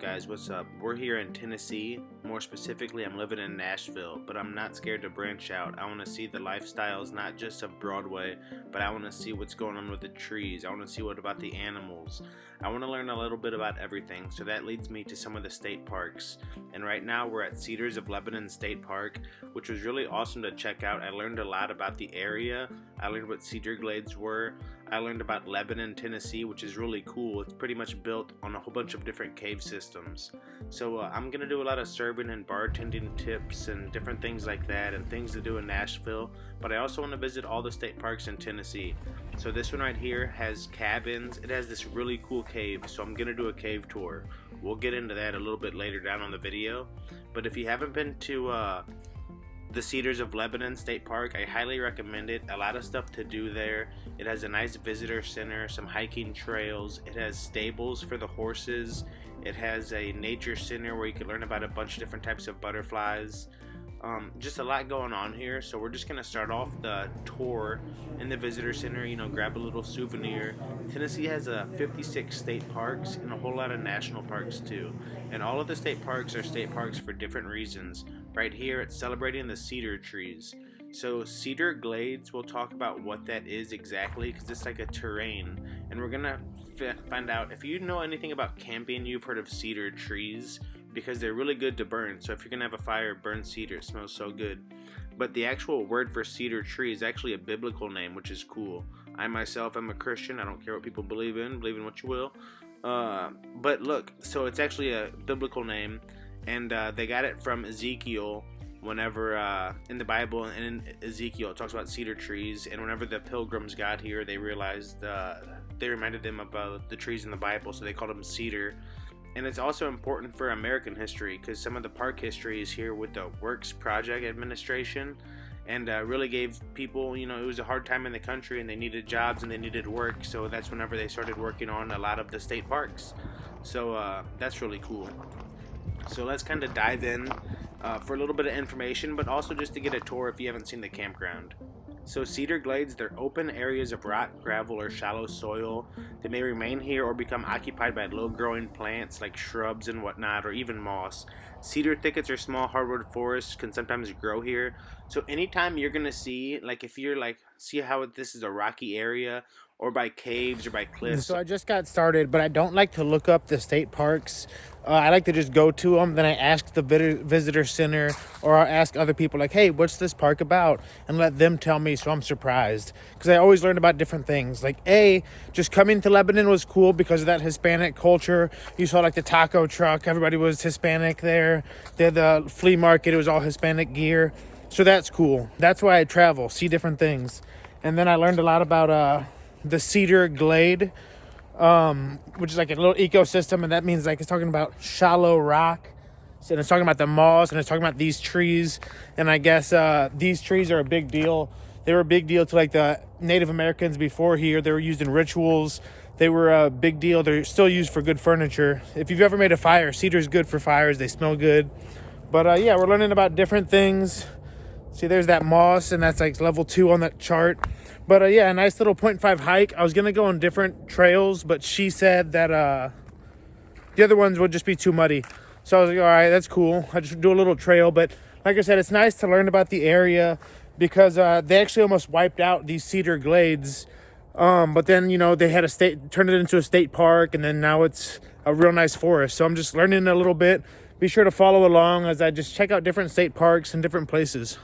guys, what's up? We're here in Tennessee. More specifically, I'm living in Nashville, but I'm not scared to branch out. I want to see the lifestyles, not just of Broadway, but I want to see what's going on with the trees. I want to see what about the animals. I want to learn a little bit about everything, so that leads me to some of the state parks. And right now we're at Cedars of Lebanon State Park, which was really awesome to check out. I learned a lot about the area. I learned what cedar glades were. I learned about Lebanon, Tennessee, which is really cool. It's pretty much built on a whole bunch of different cave systems. So I'm going to do a lot of serving and bartending tips and different things like that and things to do in Nashville. But I also want to visit all the state parks in Tennessee. So this one right here has cabins. It has this really cool cave, so I'm going to do a cave tour. We'll get into that a little bit later down on the video. But if you haven't been to the Cedars of Lebanon State Park, I highly recommend it. A lot of stuff to do there. It has a nice visitor center, some hiking trails. It has stables for the horses. It has a nature center where you can learn about a bunch of different types of butterflies. Just a lot going on here. So we're just going to start off the tour in the visitor center, grab a little souvenir. Tennessee has 56 state parks and a whole lot of national parks too. And all of the state parks are state parks for different reasons. Right here it's celebrating the cedar trees. So cedar glades, we'll talk about what that is exactly, because it's like a terrain. And we're going to find out, if you know anything about camping, you've heard of cedar trees, because they're really good to burn. So if you're gonna have a fire, burn cedar. It smells so good. But the actual word for cedar tree is actually a biblical name, which is cool. I myself am a Christian. I don't care what people believe in what you will. But look, so it's actually a biblical name, and they got it from Ezekiel. Whenever in the Bible and in Ezekiel it talks about cedar trees, and whenever the pilgrims got here, they realized they reminded them about the trees in the Bible, so they called them cedar. And it's also important for American history, because some of the park history is here with the Works Project Administration, and really gave people, it was a hard time in the country and they needed jobs and they needed work, so that's whenever they started working on a lot of the state parks. So that's really cool. So let's kind of dive in for a little bit of information, but also just to get a tour if you haven't seen the campground. So cedar glades, they're open areas of rock, gravel, or shallow soil. They may remain here or become occupied by low-growing plants like shrubs and whatnot, or even moss. Cedar thickets or small hardwood forests can sometimes grow here. So anytime you're going to see, like if you're see how this is a rocky area, or by caves or by cliffs. So I just got started, but I don't like to look up the state parks. I like to just go to them. Then I ask the visitor center, or I'll ask other people like, hey, what's this park about? And let them tell me, so I'm surprised. Because I always learn about different things. Like, just coming to Lebanon was cool because of that Hispanic culture. You saw like the taco truck. Everybody was Hispanic there. They had the flea market. It was all Hispanic gear. So that's cool. That's why I travel, see different things. And then I learned a lot about the cedar glade, which is like a little ecosystem, and that means like it's talking about shallow rock, and it's talking about the moss, and it's talking about these trees. And I guess these trees are a big deal. They were a big deal to like the Native Americans before here. They were used in rituals. They were a big deal. They're still used for good furniture. If you've ever made a fire, cedar's good for fires. They smell good. But yeah, we're learning about different things. See, there's that moss, and that's like level 2 on that chart. But yeah, a nice little 0.5 hike. I was going to go on different trails, but she said that the other ones would just be too muddy. So I was like, all right, that's cool. I just do a little trail. But like I said, it's nice to learn about the area, because they actually almost wiped out these cedar glades. But then, they had turned it into a state park, and then now it's a real nice forest. So I'm just learning a little bit. Be sure to follow along as I just check out different state parks and different places.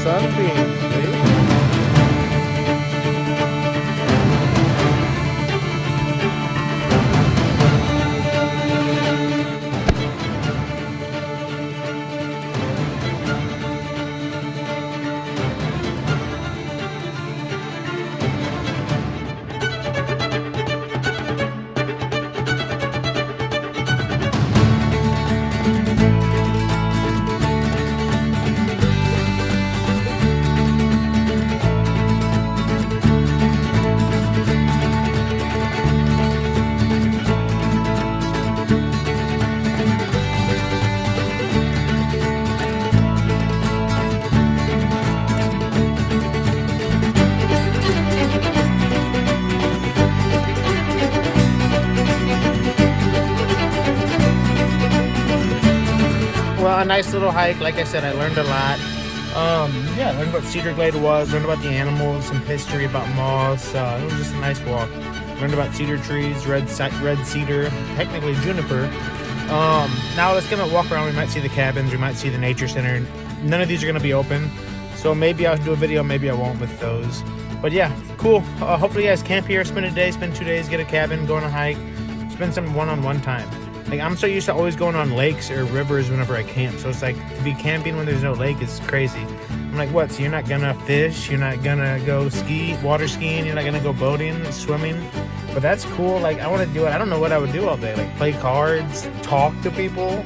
Sunbeams, baby. nice little hike. Like I said, I learned a lot. Yeah, learned what Cedar Glade was, learned about the animals, some history about moss. It was just a nice walk. Learned about cedar trees, red cedar, technically juniper. Now let's gonna walk around. We might see the cabins, we might see the nature center. None of these are gonna be open, so maybe I'll do a video, maybe I won't with those. But yeah, cool. Hopefully you guys camp here, spend a day, spend 2 days, get a cabin, go on a hike, spend some one-on-one time. Like, I'm so used to always going on lakes or rivers whenever I camp. So it's like, to be camping when there's no lake is crazy. I'm like, what? So you're not gonna fish? You're not gonna go water skiing? You're not gonna go boating, swimming? But that's cool. Like, I want to do it. I don't know what I would do all day. Like, play cards, talk to people.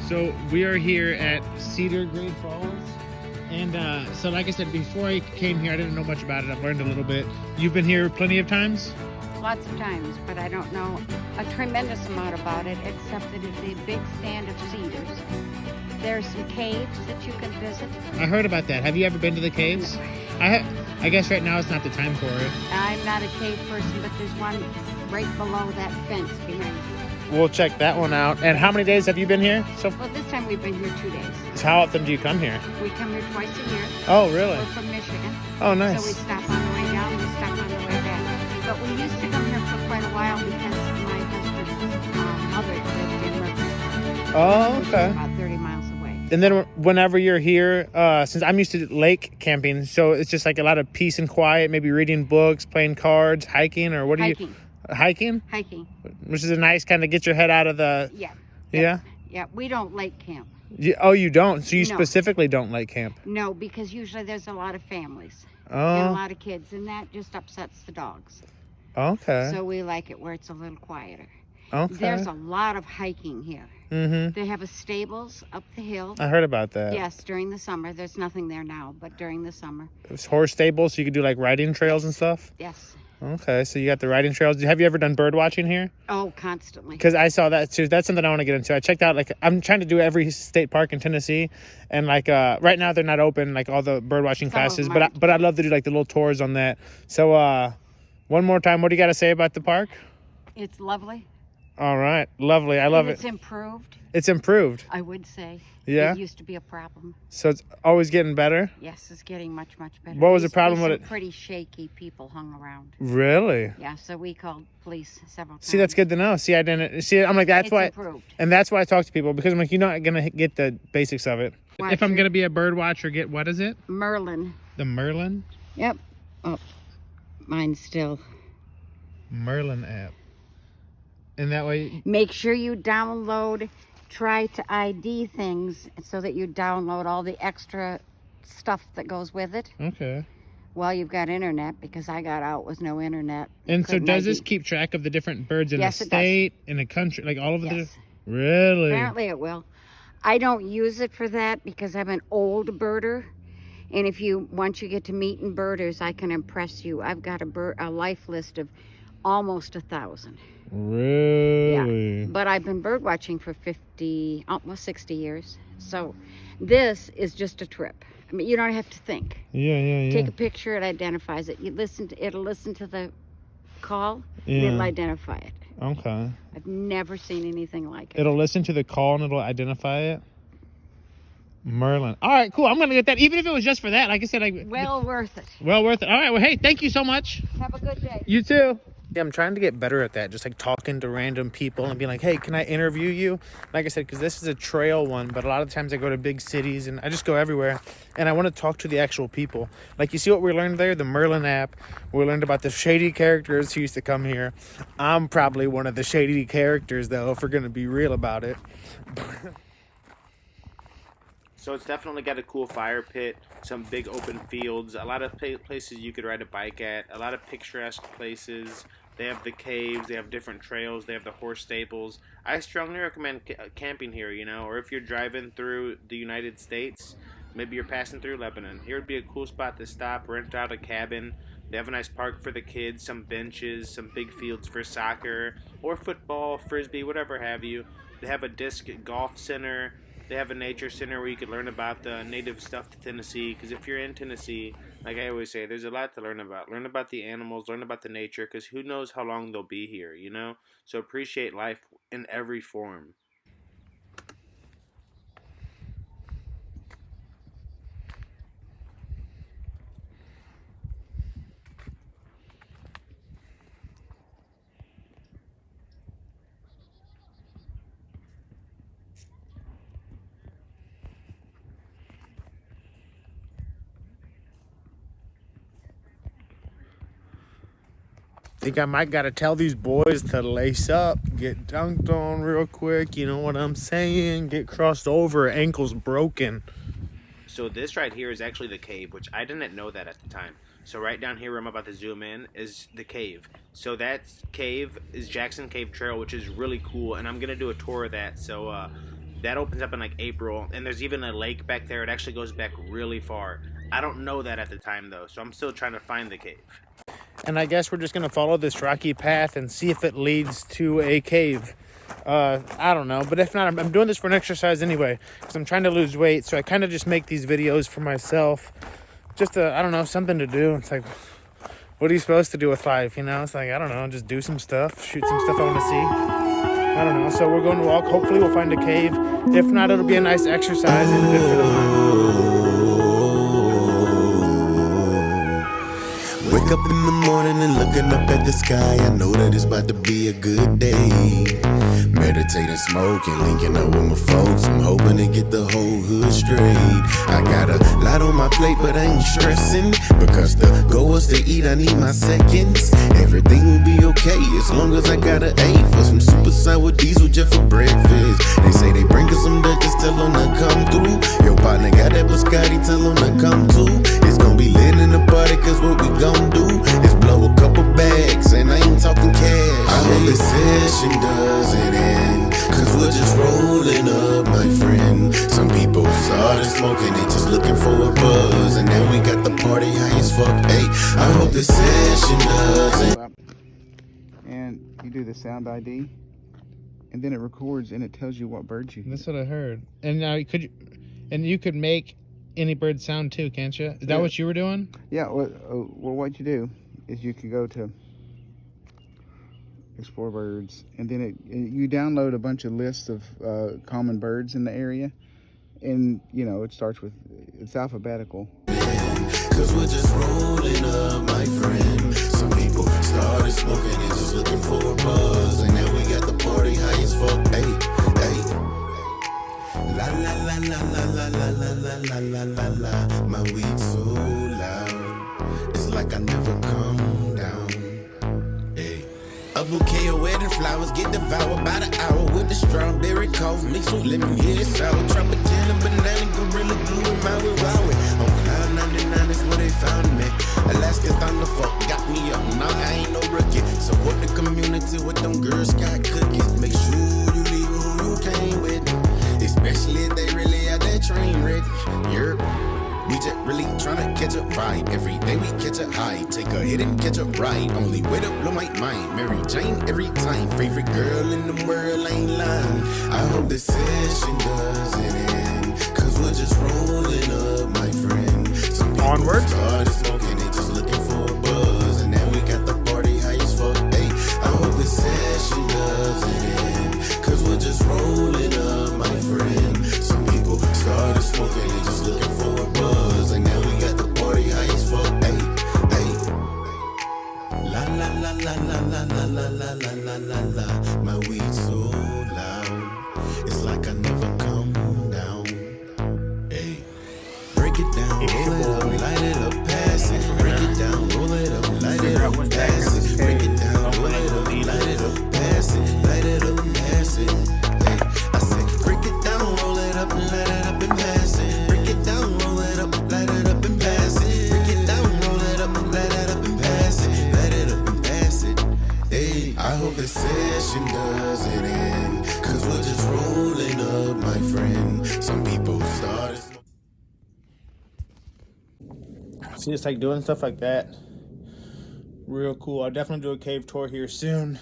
So we are here at Cedar Glade Falls, and so like I said, before I came here, I didn't know much about it. I've learned a little bit. You've been here plenty of times? Lots of times, but I don't know a tremendous amount about it, except that it's a big stand of cedars. There's some caves that you can visit. I heard about that. Have you ever been to the caves? No. I guess right now it's not the time for it. I'm not a cave person, but there's one right below that fence behind you. We'll check that one out. And how many days have you been here? So Well, this time we've been here 2 days. how often do you come here? We come here twice a year. Oh, really? We're from Michigan. Oh, nice. So we stop on the way down, we stop on the way back. But we used to come here for quite a while because my husband's mother lived in Murphy. Oh, okay. About 30 miles away. And then whenever you're here, since I'm used to lake camping, so it's just like a lot of peace and quiet, maybe reading books, playing cards, hiking, or what do you... Hiking? Hiking. Which is a nice kind of get your head out of the... Yeah. Yeah? Yeah, we don't lake camp. Oh, you don't? So you No. specifically don't lake camp? No, because usually there's a lot of families and a Oh, lot of kids, and that just upsets the dogs. okay. So we like it where it's a little quieter. Okay. There's a lot of hiking here. Mm-hmm. They have a stables up the hill. I heard about that. Yes, during the summer. There's nothing there now, but during the summer. It's horse stables, so you could do like riding trails and stuff? Yes. Okay, so you got the riding trails. Have you ever done bird watching here? Oh, constantly. Because I saw that too. That's something I want to get into. I checked out, like, I'm trying to do every state park in Tennessee, and like right now they're not open, like all the bird watching Some of classes. them But I'd love to do like the little tours on that. So one more time, what do you got to say about the park? It's lovely. All right, lovely. I love And it. it's improved, It's improved. I would say. Yeah? It used to be a problem. So it's always getting better. Yes, it's getting much, much better. What was the Used to be problem with some it? Pretty shaky people hung around. Really? Yeah, so we called police several times. See, that's good to know. See, I didn't see. I'm like, that's It's why. improved. And that's why I talk to people, because I'm like, you're not gonna get the basics of it. Watch If I'm your- gonna be a bird watcher, get what is it? Merlin. The Merlin? Yep. Oh, mine's still. Merlin app. And that way, Make sure you download, try to ID things so that you download all the extra stuff that goes with it okay. while you've got internet, because I got out with no internet. And so Couldn't does this ID. keep track of the different birds in Yes, the it does. state, in the country, like all of the... Yes. Really? Apparently it will. I don't use it for that because I'm an old birder. And once you get to meeting birders, I can impress you. I've got a life list of almost 1,000. Really? Yeah. But I've been bird watching for almost 60 years. So this is just a trip. I mean, you don't have to think. Yeah. Take a picture, it identifies it. It'll listen to the call, and Yeah. it'll identify it. Okay. I've never seen anything like it. It'll listen to the call and it'll identify it. Merlin. All right, cool. I'm gonna get that, even if it was just for that. Like I said, Well worth it. well worth it. All right. Well, hey, thank you so much. Have a good day. You too. Yeah, I'm trying to get better at that. Just like talking to random people and being like, hey, can I interview you? Like I said, because this is a trail one, but a lot of times I go to big cities and I just go everywhere and I want to talk to the actual people. Like, you see what we learned there? The Merlin app. We learned about the shady characters who used to come here. I'm probably one of the shady characters, though, if we're going to be real about it. So it's definitely got a cool fire pit, some big open fields, a lot of places you could ride a bike at, a lot of picturesque places. They have the caves, they have different trails, they have the horse stables. I strongly recommend camping here, or if you're driving through the United States, Maybe you're passing through Lebanon. Here would be a cool spot to stop, rent out a cabin. They have a nice park for the kids, some benches, some big fields for soccer or football, frisbee, whatever have you. They have a disc golf center. They have a nature center where you could learn about the native stuff to Tennessee. Because if you're in Tennessee, like I always say, there's a lot to learn about. Learn about the animals, learn about the nature, because who knows how long they'll be here, you know? So appreciate life in every form. Think I might gotta tell these boys to lace up, get dunked on real quick, you know what I'm saying? Get crossed over, ankles broken. So this right here is actually the cave, which I didn't know that at the time. So right down here where I'm about to zoom in is the cave. So that cave is Jackson Cave Trail, which is really cool, and I'm gonna do a tour of that. So that opens up in like April, and there's even a lake back there. It actually goes back really far. I don't know that at the time though, so I'm still trying to find the cave. And I guess we're just gonna follow this rocky path and see if it leads to a cave. I don't know, but if not, I'm doing this for an exercise anyway, because I'm trying to lose weight. So I kind of just make these videos for myself, just I don't know, something to do. It's like, what are you supposed to do with life? You know, it's like, I don't know, just do some stuff, shoot some stuff I want to see. I don't know. So we're going to walk. Hopefully we'll find a cave. If not, it'll be a nice exercise and good for the mind. Wake up in the morning and looking up at the sky. I know that it's about to be a good day. Meditating, smoking, linking up with my folks. I'm hoping to get the whole hood straight. I got a lot on my plate, but I ain't stressing, because the goal was to eat, I need my seconds. Everything will be okay as long as I got an A for some super sour diesel just for breakfast. They say they bring us some Dutch, just tell them to come through. Your partner got that biscotti, tell them to come too. It's gonna be lit in the party, cause what we gon' do is blow a couple bags, and I ain't talking cash. I hope this session doesn't end, cause we're just rolling up, my friend. Some people started smoking, they just looking for a buzz, and then we got the party high as fuck. Hey, I hope this session doesn't. And you do the sound ID, and then it records and it tells you what birds you hear. That's what I heard. And now you could make any bird sound too, can't you? Is that what you were doing? Yeah, well, what you do is you can go to Explore Birds, and then you download a bunch of lists of common birds in the area, and you know, it starts with, it's alphabetical. Cause we're just rolling up, my friend. Some people started smoking and just looking for a buzz, and then we got the party high as fuck. Hey, hey. La la la la la la la la la la la la. My weed so loud, it's like I never come down. Hey. A bouquet of wedding flowers get devoured by the hour with the strawberry coffee mixed with lemon, yeah, it's sour. Tropicana, banana, gorilla glue, and Maui Wowie. On cloud 99 is where they found me. Alaska Thunder fuck got me up, nah, I ain't no rookie. Support the community with them Girl Scout cookies. Make sure you leave who you came with, especially if they really out there train ready. Yerp. We just really tryna catch a vibe. Every day we catch a high. Take a hit and catch a ride. Only way to blow my mind. Mary Jane every time. Favorite girl in the world, ain't lying. I hope this session doesn't end, cause we're just rolling up, my friend. Some people Onward. started smoking and just looking for a buzz, and then we got the party high as fuck. Hey, I hope this session doesn't end, cause we're just rolling up, my friend. Some people started smoking and just looking for a buzz, and now we got the party high as fuck. Hey, hey. La la la la la la la la la la la la. My weed so loud, it's like I never come down. Hey, break it down, roll it up, light it up, pass it. Break it down, roll it up, light it up, pass it. Break it down, roll it up, light it up, pass it, light it up. See, it's like doing stuff like that. Real cool. I'll definitely do a cave tour here soon.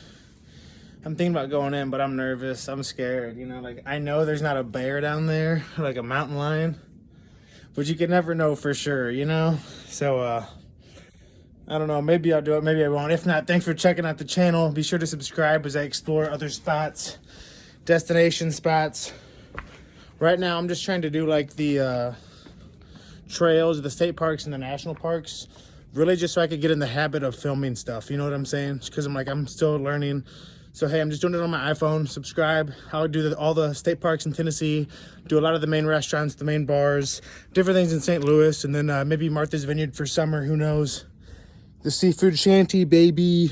I'm thinking about going in, but I'm nervous. I'm scared, you know, like I know there's not a bear down there, like a mountain lion, but you can never know for sure, you know? So, I don't know, maybe I'll do it, maybe I won't. If not, thanks for checking out the channel. Be sure to subscribe as I explore other spots, destination spots. Right now, I'm just trying to do like the trails, the state parks and the national parks, really just so I could get in the habit of filming stuff, you know what I'm saying? Because I'm still learning. So hey, I'm just doing it on my iPhone. Subscribe. I'll do all the state parks in Tennessee, do a lot of the main restaurants, the main bars, different things in St. Louis, and then maybe Martha's Vineyard for summer, who knows? The seafood shanty, baby.